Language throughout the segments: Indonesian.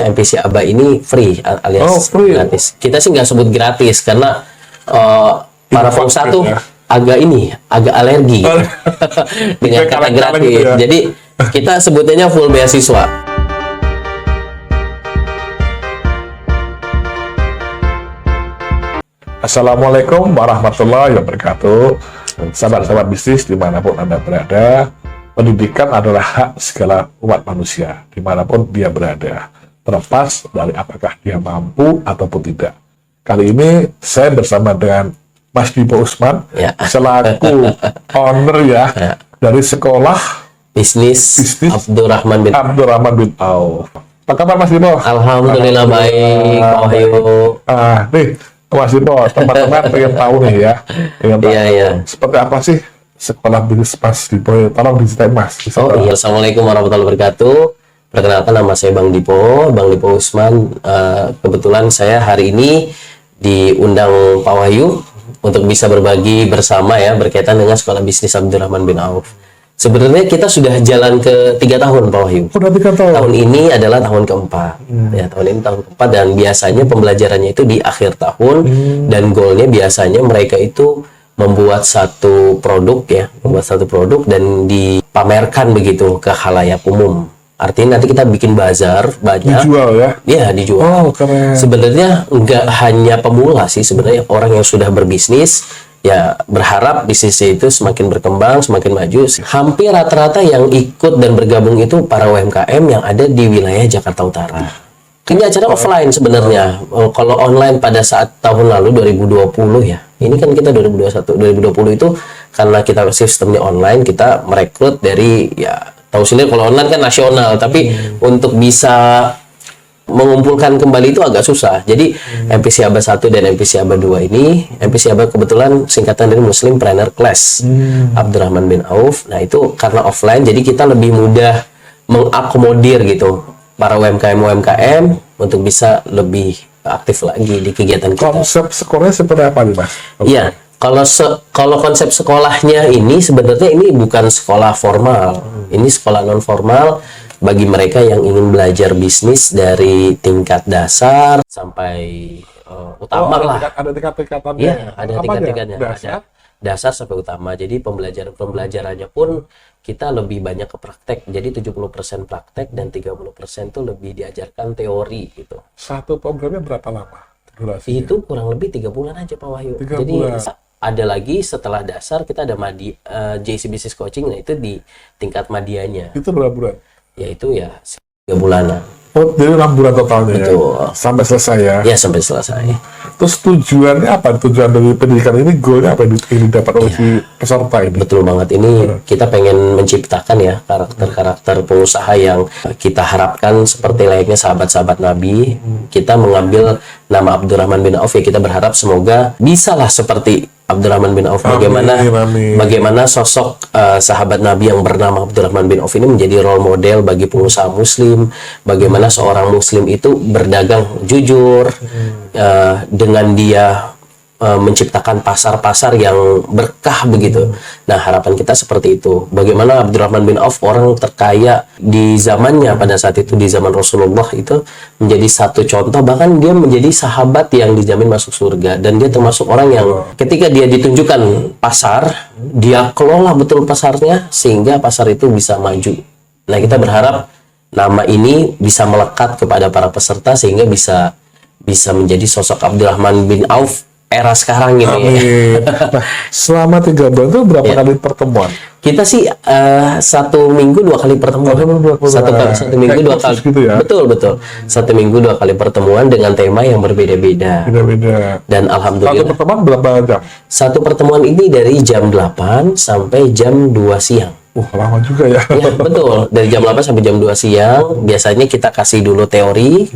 MPC Aba ini free alias free. gratis. Kita sih nggak sebut gratis karena para pengusaha tuh ya. agak alergi dengan kata gratis. Gitu ya. Jadi kita sebutnya full beasiswa. Assalamualaikum warahmatullahi wabarakatuh. Sahabat-sahabat bisnis dimanapun Anda berada, pendidikan adalah hak segala umat manusia dimanapun dia berada, terlepas dari apakah dia mampu ataupun tidak. Kali ini saya bersama dengan Mas Dipo Usman, Ya. selaku owner dari sekolah Bisnis Abdurrahman bin Abdurrahman bin Auf. Apa kabar Mas Dipo? Alhamdulillah baik, Pak Wahyu. Nih Mas Dipo, teman-teman pengen tahu nih ya, Iya. seperti apa sih sekolah bisnis Mas Dipo? Tolong diceritain Mas. Oh iya, Assalamualaikum warahmatullahi wabarakatuh. Perkenalkan, nama saya Bang Dipo Usman. Kebetulan saya hari ini diundang Pak Wahyu untuk bisa berbagi bersama ya berkaitan dengan sekolah bisnis Abdurrahman bin Auf. Sebenarnya kita sudah jalan ke 3 tahun, Pak Wahyu. Udah 3 tahun. Tahun ini adalah tahun keempat. Ya, tahun ini tahun keempat, dan biasanya pembelajarannya itu di akhir tahun, dan goalnya biasanya mereka itu membuat satu produk dan dipamerkan begitu ke khalayak umum. Artinya nanti kita bikin bazar banyak. Dijual ya? Iya, dijual. Oh, keren. Sebenarnya nggak hanya pemula sih, sebenarnya orang yang sudah berbisnis ya berharap bisnisnya itu semakin berkembang, semakin maju. Hampir rata-rata yang ikut dan bergabung itu para UMKM yang ada di wilayah Jakarta Utara. Ini acara offline sebenarnya. Kalau online pada saat tahun lalu 2020 ya. Ini kan kita 2021, 2020 itu karena kita sistemnya online, kita merekrut dari tahu sendiri kalau online kan nasional, tapi untuk bisa mengumpulkan kembali itu agak susah. Jadi MPC Aba 1 dan MPC Aba 2 ini, MPC Aba kebetulan singkatan dari Muslim Planner Class Abdurrahman bin Auf. Nah, itu karena offline, jadi kita lebih mudah mengakomodir gitu para UMKM untuk bisa lebih aktif lagi di kegiatan kita. Konsep sekolahnya seperti apa nih Mas? Iya, kalau konsep sekolahnya ini sebenarnya ini bukan sekolah formal, ini sekolah non formal bagi mereka yang ingin belajar bisnis dari tingkat dasar sampai utama lah. Ada tingkat-tingkatannya. Iya, ada Apa tingkat-tingkatnya. aja? Ada dasar sampai utama. Jadi pembelajarannya pun kita lebih banyak ke praktek. Jadi 70% praktek dan 30% tuh lebih diajarkan teori gitu. Satu programnya berapa lama durasinya? Itu kurang lebih 3 bulan aja Pak Wahyu. 3 Jadi bulan. ada lagi setelah dasar kita ada JC Business Coaching, nah itu di tingkat madianya. Itu berapa bulan? Yaitu 3 bulanan. Oh, jadi 6 bulan totalnya. Betul. Ya? Sampai selesai ya? Ya, sampai selesai. Terus tujuannya apa? Tujuan dari pendidikan ini, goalnya apa yang didapat oleh si peserta ini? Betul banget. Ini kita pengen menciptakan ya karakter-karakter pengusaha yang kita harapkan seperti layaknya sahabat-sahabat Nabi. Kita mengambil nama Abdurrahman bin Auf, ya kita berharap semoga bisalah seperti Abdurrahman bin Auf. Bagaimana sosok sahabat Nabi yang bernama Abdurrahman bin Auf ini menjadi role model bagi pengusaha muslim. Bagaimana seorang muslim itu berdagang jujur, dengan dia menciptakan pasar-pasar yang berkah begitu. Nah, harapan kita seperti itu. Bagaimana Abdurrahman bin Auf, orang terkaya di zamannya pada saat itu, di zaman Rasulullah itu menjadi satu contoh, bahkan dia menjadi sahabat yang dijamin masuk surga, dan dia termasuk orang yang ketika dia ditunjukkan pasar, dia kelola betul pasarnya sehingga pasar itu bisa maju. Nah, kita berharap nama ini bisa melekat kepada para peserta sehingga bisa menjadi sosok Abdurrahman bin Auf era sekarang ini. Amin. Nah, selama 3 bulan itu berapa kali pertemuan? Kita sih 1 minggu 2 kali pertemuan. Satu minggu 2 kali. Gitu ya? Betul. 1 minggu 2 kali pertemuan dengan tema yang berbeda-beda. Beda-beda. Dan alhamdulillah Satu pertemuan berapa jam? satu pertemuan ini dari jam 8 sampai jam 2 siang. Lama juga ya. Ya, betul. Dari jam 8 sampai jam 2 siang. Biasanya kita kasih dulu teori,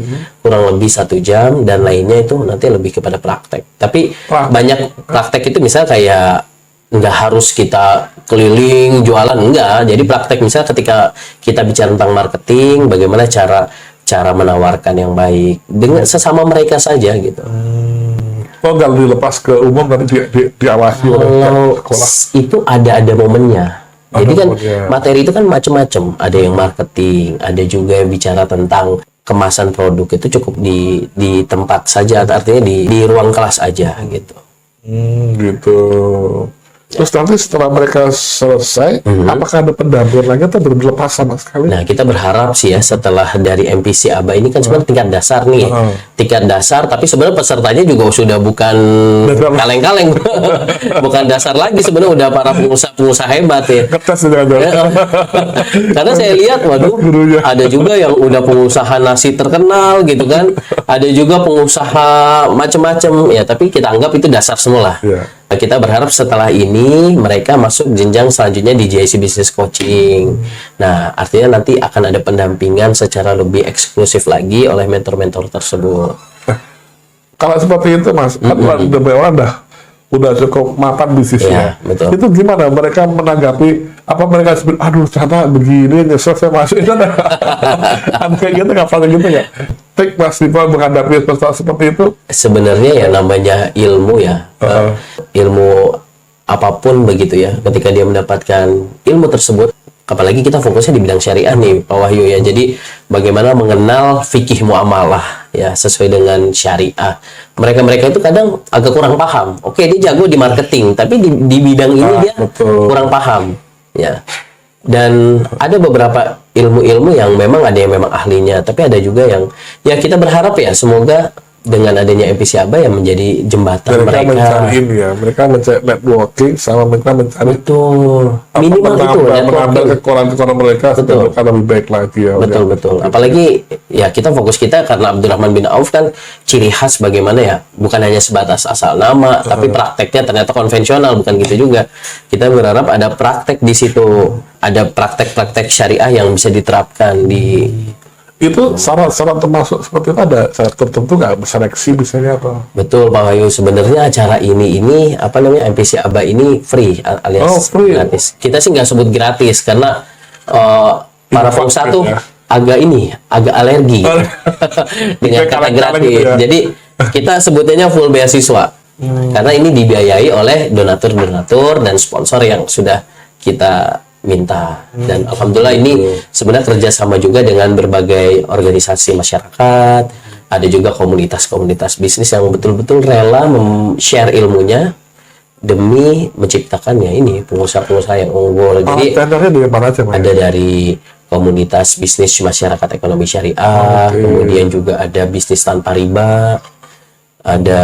kurang lebih 1 jam, dan lainnya itu nanti lebih kepada praktek. Tapi banyak praktek itu misalnya kayak nggak harus kita keliling jualan, enggak. Jadi praktek misalnya ketika kita bicara tentang marketing, bagaimana cara menawarkan yang baik dengan sesama mereka saja gitu. Nggak dilepas ke umum, nanti diawasi oleh sekolah. Itu ada momennya. Jadi kan materi itu kan macam-macam. Ada yang marketing, ada juga yang bicara tentang kemasan produk itu cukup di tempat saja, artinya di ruang kelas aja gitu. Gitu. Terus nanti setelah mereka selesai, apakah ada pendampingan lagi atau berlepas sama sekali? Nah, kita berharap sih ya, setelah dari MPC ABA ini kan sebenarnya tingkat dasar nih, tingkat dasar, tapi sebenarnya pesertanya juga sudah bukan kaleng-kaleng, bukan dasar lagi, sebenarnya udah para pengusaha hebat ya. Kertas sudah ada. Karena saya lihat, waduh, Gurunya. ada juga yang udah pengusaha nasi terkenal gitu kan, ada juga pengusaha macam-macam ya, tapi kita anggap itu dasar semua lah. Iya. Nah, kita berharap setelah ini mereka masuk jenjang selanjutnya di JIC Business Coaching. Nah, artinya nanti akan ada pendampingan secara lebih eksklusif lagi oleh mentor-mentor tersebut. Kalau seperti itu Mas, kan udah banyak orang udah cukup mapan bisnisnya. Iya, betul. Itu gimana mereka menanggapi? Apa mereka sebut, aduh ternyata begini nyesel saya masuk itu ada kayak gitu nggak pernah gitu nggak? Tik Mas Dipo menghadapi persoalan seperti itu? Sebenarnya ya namanya ilmu ya, ilmu apapun begitu ya. Ketika dia mendapatkan ilmu tersebut, apalagi kita fokusnya di bidang syariah nih, Pak Wahyu ya. Jadi bagaimana mengenal fikih muamalah ya sesuai dengan syariah. Mereka itu kadang agak kurang paham. Oke, dia jago di marketing, tapi di bidang ini dia betul. kurang paham ya. Dan ada beberapa ilmu-ilmu yang memang ada yang memang ahlinya, tapi ada juga yang ya kita berharap ya semoga dengan adanya MPC ABA yang menjadi jembatan Mereka mereka. mencari ini ya, mereka mencari networking sama mereka mencari Betul, minimal itu mengambil networking. kekurangan mereka Betul. supaya lebih baik lagi ya. Betul. Apalagi ya kita fokus kita karena Abdurrahman bin Auf kan ciri khas bagaimana ya, bukan hanya sebatas asal nama, tapi prakteknya ternyata konvensional, bukan gitu juga. Kita berharap ada praktek di situ, ada praktek-praktek syariah yang bisa diterapkan di. Itu syarat-syarat termasuk seperti itu ada syarat tertentu nggak, seleksi misalnya apa? Betul Pak Wahyu, sebenarnya acara ini apa namanya MPC ABA ini free alias free. gratis. Kita sih nggak sebut gratis karena para pengusaha tuh ya. agak alergi dengan kata kaleng-kaleng gratis. gitu ya. Jadi kita sebutnya full beasiswa karena ini dibiayai oleh donatur dan sponsor yang sudah kita minta. Dan alhamdulillah ini sebenarnya kerjasama juga dengan berbagai organisasi masyarakat, ada juga komunitas-komunitas bisnis yang betul-betul rela share ilmunya demi menciptakan ya ini pengusaha-pengusaha yang unggul. Jadi Tendernya dari mana aja Mas? ada dari komunitas bisnis masyarakat ekonomi syariah, kemudian juga ada bisnis tanpa riba, ada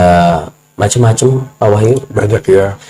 macam-macam Pak Wahyu. Banyak ya.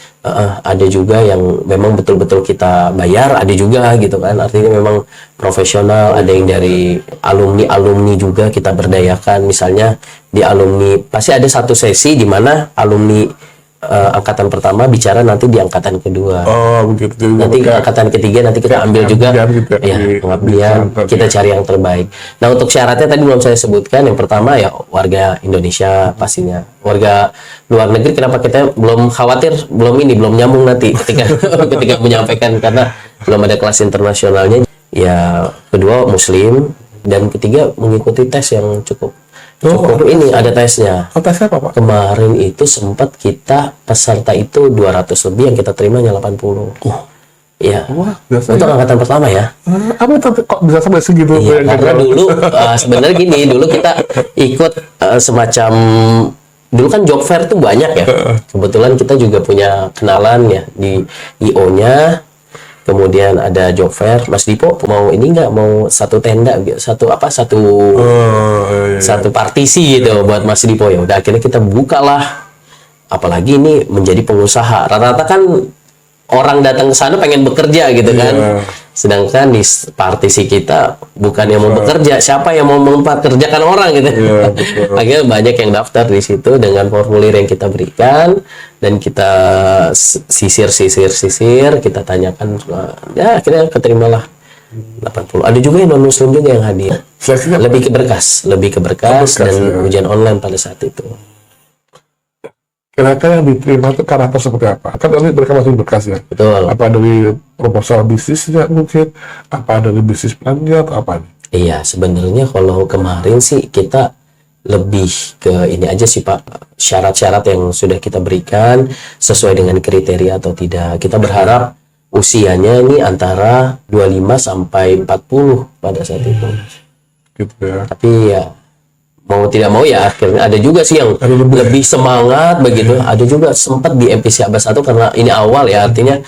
Ada juga yang memang betul-betul kita bayar, ada juga gitu kan, artinya memang profesional. Ada yang dari alumni juga kita berdayakan, misalnya di alumni pasti ada satu sesi di mana alumni angkatan pertama bicara nanti di angkatan kedua. Oh begitu. Jadi Nanti mereka angkatan ketiga nanti kita ambil juga pengabdian gitu ya, ya di pengabdian, sana, kita ya. cari yang terbaik. Nah, untuk syaratnya tadi belum saya sebutkan. Yang pertama ya warga Indonesia pastinya. Warga luar negeri kenapa kita belum khawatir, belum nyambung nanti ketika menyampaikan karena belum ada kelas internasionalnya. Ya, kedua muslim, dan ketiga mengikuti tes yang cukup ini ada tesnya. Tesnya apa Pak? Kemarin itu sempat kita peserta itu 200 lebih, yang kita terima hanya 80. Iya. Wah, biasa Untuk ya. angkatan pertama ya. Apa itu kok bisa sampai segitu? Iya, karena dulu sebenarnya gini, dulu kita ikut semacam dulu kan job fair tuh banyak ya. Kebetulan kita juga punya kenalan ya di IO-nya. Kemudian ada job fair, Mas Dipo mau ini nggak, mau satu tenda, satu partisi gitu buat Mas Dipo. Ya udah akhirnya kita buka lah. Apalagi ini menjadi pengusaha. Rata-rata kan orang datang ke sana pengen bekerja gitu kan. Sedangkan di partisi kita bukan yang mau bekerja, siapa yang mau mempekerjakan orang gitu. Akhirnya banyak yang daftar di situ dengan formulir yang kita berikan, dan kita sisir, kita tanyakan, ya akhirnya keterimalah 80. Ada juga yang non muslim juga yang hadir. Lebih ke berkas dan ya. ujian online pada saat itu. Kira-kira yang diterima itu karakter seperti apa? Kan tadi mereka masih berkas ya. Betul. Apa dari proposal bisnisnya mungkin? Apa dari bisnis plannya atau apa? Iya, sebenarnya kalau kemarin sih kita lebih ke ini aja sih Pak, syarat-syarat yang sudah kita berikan sesuai dengan kriteria atau tidak. Kita berharap usianya ini antara 25 sampai 40 pada saat itu. gitu ya. Tapi ya mau tidak mau ya akhirnya ada juga sih yang Ada lebih semangat begitu. Ada juga sempat di MPC Aba 1 karena ini awal ya, artinya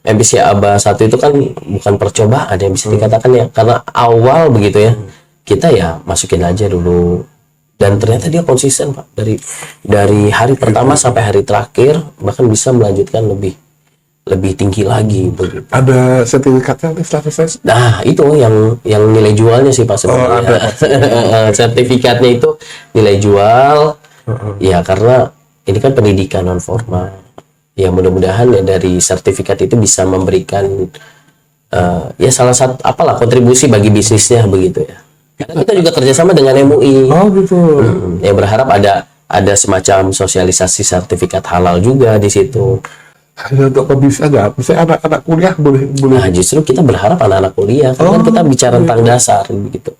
MPC Aba 1 itu kan bukan percobaan yang bisa dikatakan ya, karena awal begitu ya. Kita ya masukin aja dulu, dan ternyata dia konsisten Pak, dari hari pertama sampai hari terakhir, bahkan bisa melanjutkan lebih tinggi lagi begitu. Ada sertifikatnya nih setelah selesai? Nah, itu yang nilai jualnya sih Pak sebenarnya. Sertifikatnya itu nilai jual. Ya, karena ini kan pendidikan non formal. Ya, mudah-mudahan ya dari sertifikat itu bisa memberikan ya salah satu apalah kontribusi bagi bisnisnya begitu ya. Karena kita juga kerjasama dengan MUI. Oh gitu. Ya, berharap ada semacam sosialisasi sertifikat halal juga di situ. Hanya untuk pebisnis aja, misalnya anak-anak kuliah boleh. Nah, justru kita berharap anak-anak kuliah, karena kan kita bicara tentang dasar begitu.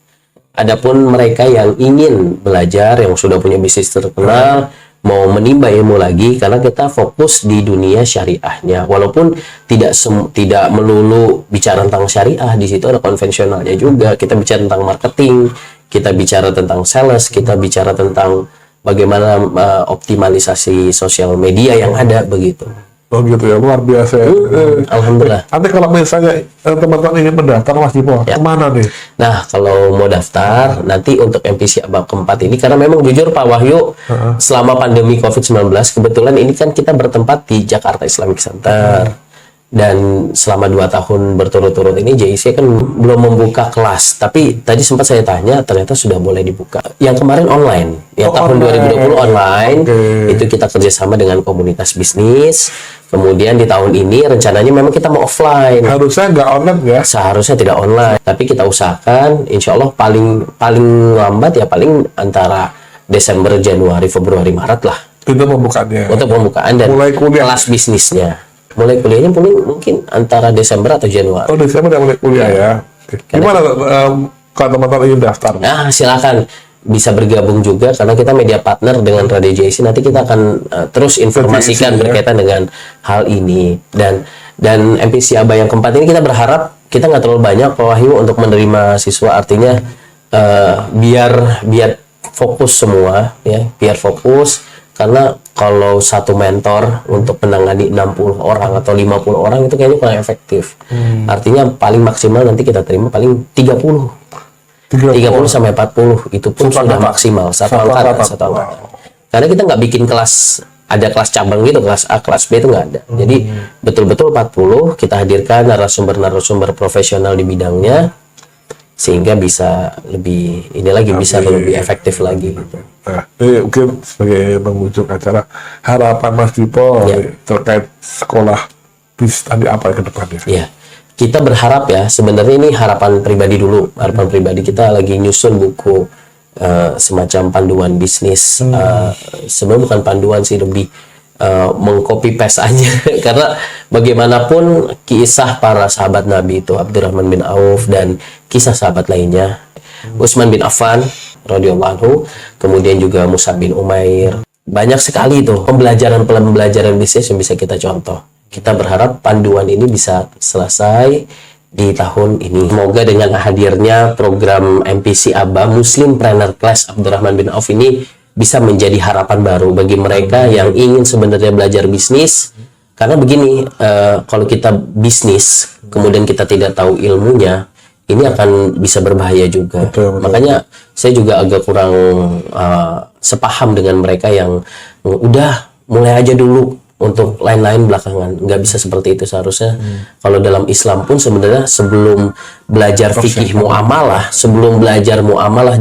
Adapun mereka yang ingin belajar, yang sudah punya bisnis terkenal, mau menimba ilmu lagi, karena kita fokus di dunia syariahnya. Walaupun tidak melulu bicara tentang syariah, di situ ada konvensionalnya juga. Kita bicara tentang marketing, kita bicara tentang sales, kita bicara tentang bagaimana optimalisasi sosial media yang ada begitu. Oh gitu ya, luar biasa ya. Alhamdulillah. Nanti kalau misalnya teman-teman ingin mendaftar Mas Dipo, Ya. kemana nih? Nah, kalau mau daftar nanti untuk MPC Aba keempat ini, karena memang jujur Pak Wahyu, selama pandemi COVID-19 kebetulan ini kan kita bertempat di Jakarta Islamic Center. Dan selama 2 tahun berturut-turut ini JIC kan belum membuka kelas. Tapi tadi sempat saya tanya, ternyata sudah boleh dibuka. Yang kemarin online, yang tahun 2020 online, itu kita kerjasama dengan komunitas bisnis. Kemudian di tahun ini rencananya memang kita mau offline. Harusnya nggak online ya? Seharusnya tidak online, tapi kita usahakan, insya Allah paling lambat ya paling antara Desember, Januari, Februari, Maret lah Itu pembukaannya. untuk pembukaan dan Mulai kuliah. kelas bisnisnya. Mulai kuliahnya mungkin antara Desember atau Januari. Oh Desember udah mulai kuliah ya. Oke. Gimana kalau teman-teman ingin daftar? Nah, silakan bisa bergabung juga, karena kita media partner dengan Radio JIC. Nanti kita akan terus informasikan JIC, ya. berkaitan dengan hal ini. Dan MPC Aba yang keempat ini kita berharap kita nggak terlalu banyak Pak Wahyu untuk menerima siswa, artinya biar fokus semua ya, biar fokus, karena kalau satu mentor untuk menangani 60 orang atau 50 orang itu kayaknya kurang efektif. Artinya paling maksimal nanti kita terima paling 30 sampai 40, itu pun Satu sudah angkatan. maksimal satu Satu angkatan. angkatan. Satu angkatan. Wow. Karena kita nggak bikin ada kelas cabang gitu, kelas A, kelas B itu nggak ada. Jadi betul-betul 40 kita hadirkan narasumber profesional di bidangnya, sehingga bisa lebih bisa lebih efektif lagi. Nah, ini mungkin sebagai pengunjung acara, harapan Mas Dipo Ya. terkait sekolah bisnis tadi apa ke depannya? Iya, kita berharap ya, sebenarnya ini harapan pribadi dulu. Harapan pribadi kita lagi nyusun buku semacam panduan bisnis. Sebenarnya bukan panduan sih, lebih mengcopy paste aja. Karena bagaimanapun kisah para sahabat Nabi itu, Abdurrahman bin Auf dan kisah sahabat lainnya, Utsman bin Affan radhiyallahu anhu, kemudian juga Mus'ab bin Umair. Banyak sekali itu pembelajaran bisnis yang bisa kita contoh. Kita berharap panduan ini bisa selesai di tahun ini. Semoga dengan hadirnya program MPC Aba Muslim Trainer Class Abdurrahman bin Auf ini bisa menjadi harapan baru bagi mereka yang ingin sebenarnya belajar bisnis. Karena begini, kalau kita bisnis kemudian kita tidak tahu ilmunya, ini akan bisa berbahaya juga. Betul. Makanya saya juga agak kurang sepaham dengan mereka yang udah mulai aja dulu, untuk lain-lain belakangan. Nggak bisa seperti itu seharusnya. Kalau dalam Islam pun sebenarnya sebelum belajar fikih muamalah,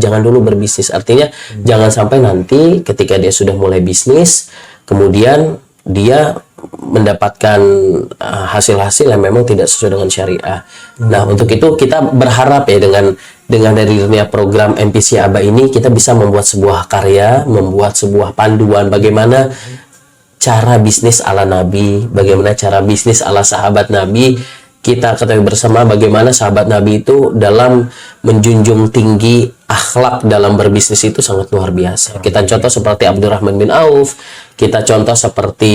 jangan dulu berbisnis. Artinya jangan sampai nanti ketika dia sudah mulai bisnis, kemudian dia mendapatkan hasil-hasil yang memang tidak sesuai dengan syariah. Nah, untuk itu kita berharap ya dengan hadirnya program MPC Aba ini, kita bisa membuat sebuah karya, membuat sebuah panduan bagaimana cara bisnis ala Nabi, bagaimana cara bisnis ala sahabat Nabi. Kita ketahui bersama bagaimana sahabat Nabi itu dalam menjunjung tinggi akhlak dalam berbisnis itu sangat luar biasa. Kita contoh seperti Abdurrahman bin Auf, kita contoh seperti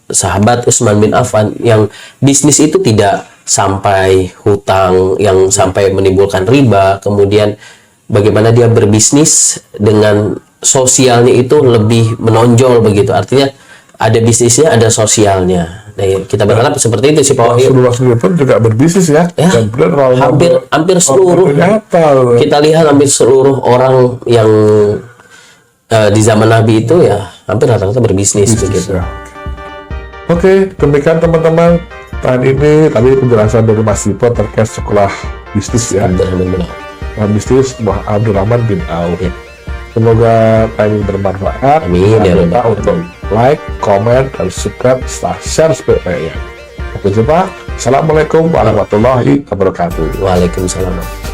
sahabat Utsman bin Affan yang bisnis itu tidak sampai hutang yang sampai menimbulkan riba, kemudian bagaimana dia berbisnis dengan sosialnya itu lebih menonjol begitu. Artinya ada bisnisnya, ada sosialnya. Nah, kita berharap seperti itu sih Pak Wahyu. Rasulullah sendiri pun juga berbisnis ya, Ya, dan beliau hampir seluruh nyata. kita lihat hampir seluruh orang yang di zaman Nabi itu ya hampir rata-rata berbisnis begitu. Ya. Oke, demikian teman-teman. Tahun ini tadi penjelasan dari Mas Dipo terkait sekolah bisnis ya. Benar-benar. Sekolah bisnis Abdurrahman bin Auf. Ya. Semoga ini bermanfaat. Amin, ya Jangan lupa Rabbal untuk like, comment, dan subscribe, serta share sebaik-baiknya. Sampai jumpa. Assalamualaikum warahmatullahi wabarakatuh. Waalaikumsalam.